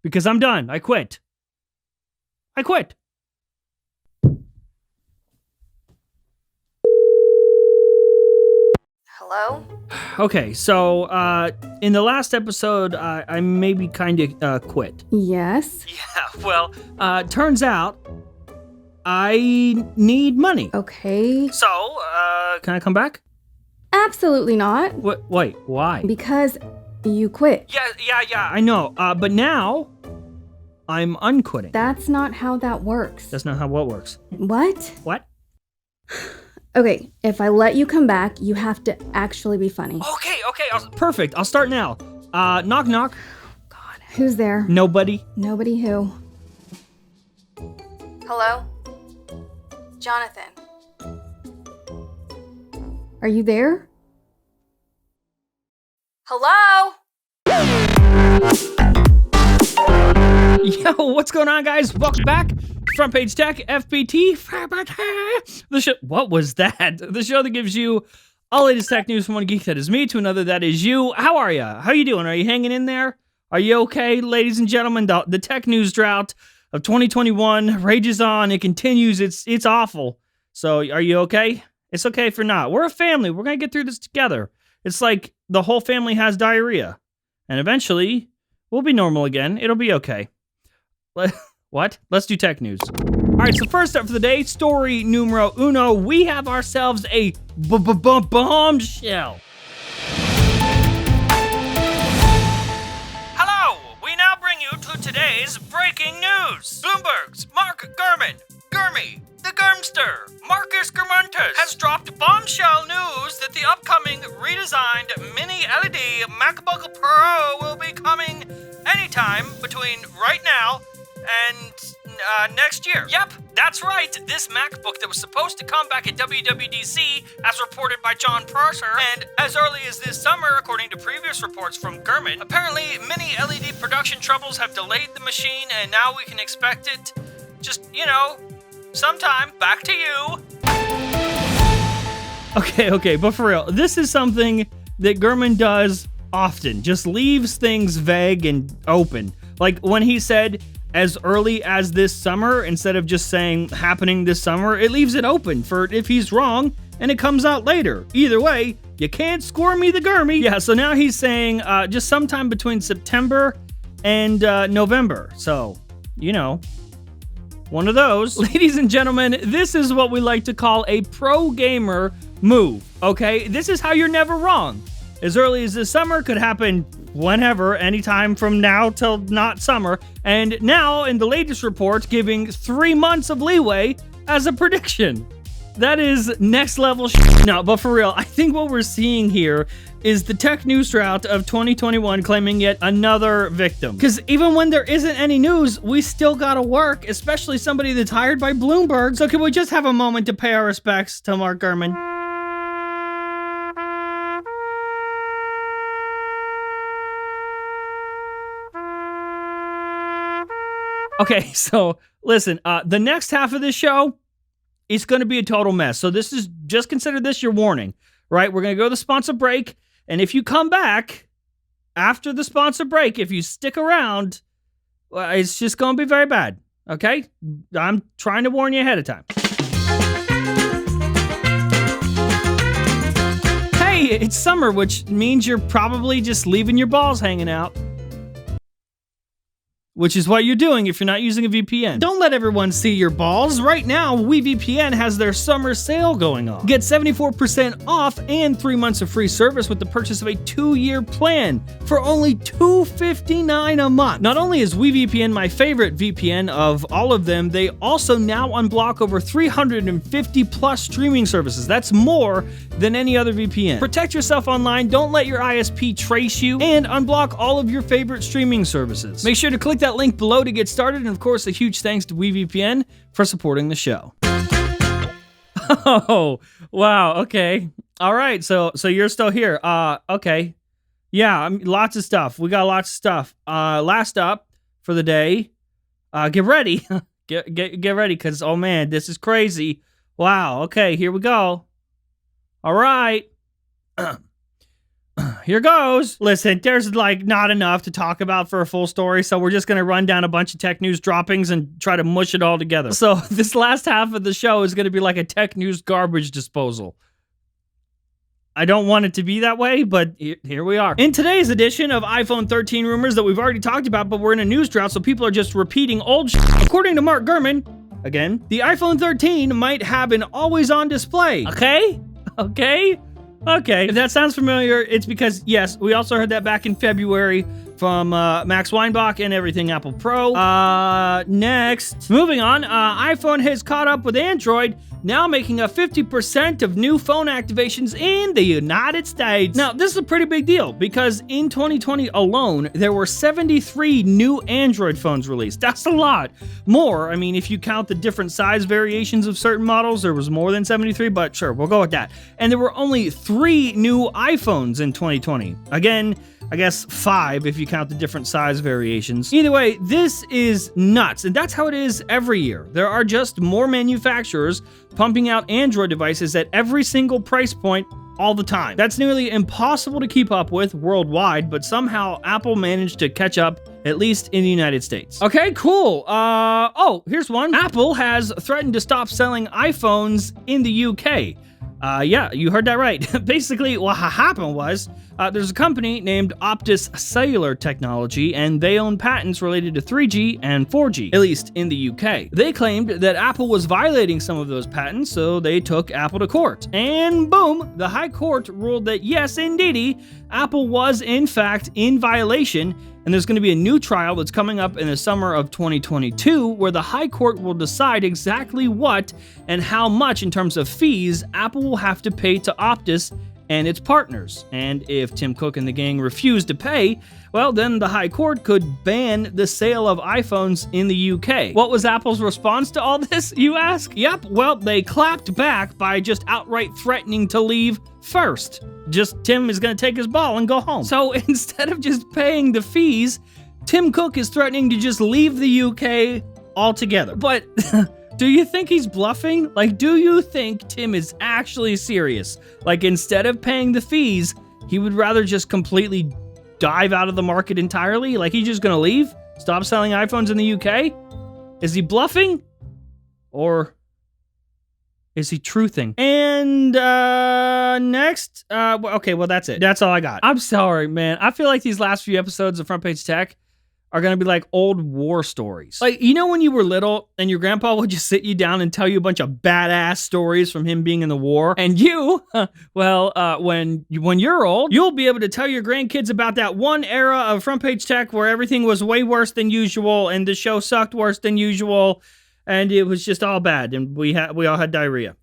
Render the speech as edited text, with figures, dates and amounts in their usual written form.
because I'm done. I quit. Hello? Okay, so in the last episode, I maybe kind of quit. Yes. Yeah, well, turns out I need money. Okay. So, can I come back? Absolutely not. Wait, why? Because you quit. Yeah, I know. But now I'm unquitting. That's not how that works. That's not how what works. What? What? Okay, if I let you come back, you have to actually be funny. Okay. Perfect. I'll start now. Knock, knock. God, who's there? Nobody. Nobody who? Hello? Jonathan. Are you there? Hello? Yo, what's going on, guys? Welcome back. Front Page Tech, FPT. The show. What was that? The show that gives you all latest tech news from one geek that is me to another that is you. How are ya? How you doing? Are you hanging in there? Are you okay, ladies and gentlemen? The tech news drought of 2021 rages on. It continues. It's awful. So, are you okay? It's okay if you're not. We're a family. We're gonna get through this together. It's like the whole family has diarrhea, and eventually we'll be normal again. It'll be okay. What? Let's do tech news. All right, so first up for the day, story numero uno, we have ourselves a bombshell. Hello, we now bring you to today's breaking news. Bloomberg's Mark Gurman, the Gurmster, Marcus Gurmantus, has dropped bombshell news that the upcoming redesigned mini LED MacBook Pro will be coming anytime between right now and next year. Yep, that's right. This MacBook that was supposed to come back at WWDC, as reported by John Prosser, and as early as this summer, according to previous reports from Gurman, apparently mini LED production troubles have delayed the machine, and now we can expect it just, sometime. Back to you. Okay, but for real, this is something that Gurman does often. Just leaves things vague and open. Like when he said, as early as this summer, instead of just saying happening this summer, it leaves it open for if he's wrong and it comes out later. Either way, you can't score me the Gurmy. Yeah, so now he's saying just sometime between September and November. So, one of those. Ladies and gentlemen, this is what we like to call a pro gamer move, okay? This is how you're never wrong. As early as this summer could happen whenever, anytime from now till not summer. And now, in the latest report, giving 3 months of leeway as a prediction. That is next level shit. No, but for real, I think what we're seeing here is the tech news drought of 2021 claiming yet another victim. Because even when there isn't any news, we still gotta work, especially somebody that's hired by Bloomberg. So can we just have a moment to pay our respects to Mark Gurman? Okay, so listen, the next half of this show is going to be a total mess. So just consider this your warning, right? We're going to go to the sponsor break. And if you come back after the sponsor break, if you stick around, well, it's just going to be very bad. Okay? I'm trying to warn you ahead of time. Hey, it's summer, which means you're probably just leaving your balls hanging out. Which is what you're doing if you're not using a VPN. Don't let everyone see your balls. Right now, WeVPN has their summer sale going on. Get 74% off and 3 months of free service with the purchase of a 2-year plan for only $259 a month. Not only is WeVPN my favorite VPN of all of them, they also now unblock over 350 plus streaming services. That's more than any other VPN. Protect yourself online, don't let your ISP trace you, and unblock all of your favorite streaming services. Make sure to click that link below to get started, and of course, a huge thanks to WeVPN for supporting the show. Oh, wow, okay. All right, so you're still here. Okay. Yeah, lots of stuff. We got lots of stuff. Last up for the day, get ready. get ready, because, oh man, this is crazy. Wow, okay, here we go. All right. here goes. Listen, there's like not enough to talk about for a full story, so we're just gonna run down a bunch of tech news droppings and try to mush it all together. So this last half of the show is gonna be like a tech news garbage disposal. I don't want it to be that way, but here we are. In today's edition of iPhone 13 rumors that we've already talked about, but we're in a news drought, so people are just repeating old shit. According to Mark Gurman, again, the iPhone 13 might have an always-on display. Okay? If that sounds familiar, it's because, yes, we also heard that back in February from Max Weinbach and Everything Apple Pro. Next. Moving on, iPhone has caught up with Android, now making up 50% of new phone activations in the United States. Now, this is a pretty big deal because in 2020 alone, there were 73 new Android phones released. That's a lot. More, I mean, if you count the different size variations of certain models, there was more than 73, but sure, we'll go with that. And there were only 3 new iPhones in 2020. Again, I guess 5 if you count the different size variations. Either way, this is nuts, and that's how it is every year. There are just more manufacturers pumping out Android devices at every single price point all the time. That's nearly impossible to keep up with worldwide, but somehow Apple managed to catch up, at least in the United States. Okay, cool. Oh, here's one. Apple has threatened to stop selling iPhones in the UK. Yeah, you heard that right. Basically, what happened was, there's a company named Optus Cellular Technology, and they own patents related to 3G and 4G, at least in the UK. They claimed that Apple was violating some of those patents, so they took Apple to court. And boom, the High Court ruled that yes, indeedy, Apple was in fact in violation, and there's going to be a new trial that's coming up in the summer of 2022 where the High Court will decide exactly what and how much in terms of fees Apple will have to pay to Optus and its partners. And if Tim Cook and the gang refuse to pay, well, then the High Court could ban the sale of iPhones in the UK. What was Apple's response to all this, you ask? Yep, well, they clapped back by just outright threatening to leave first. Just Tim is going to take his ball and go home. So instead of just paying the fees, Tim Cook is threatening to just leave the UK altogether. But do you think he's bluffing? Like, do you think Tim is actually serious? Like, instead of paying the fees, he would rather just completely dive out of the market entirely? Like, he's just gonna leave? Stop selling iPhones in the UK? Is he bluffing? Or is he truthing? And next, okay, well, that's it. That's all I got. I'm sorry, man. I feel like these last few episodes of Front Page Tech are going to be like old war stories. Like, you know when you were little and your grandpa would just sit you down and tell you a bunch of badass stories from him being in the war? And you, well, when you're old, you'll be able to tell your grandkids about that one era of Front Page Tech where everything was way worse than usual and the show sucked worse than usual and it was just all bad and we all had diarrhea.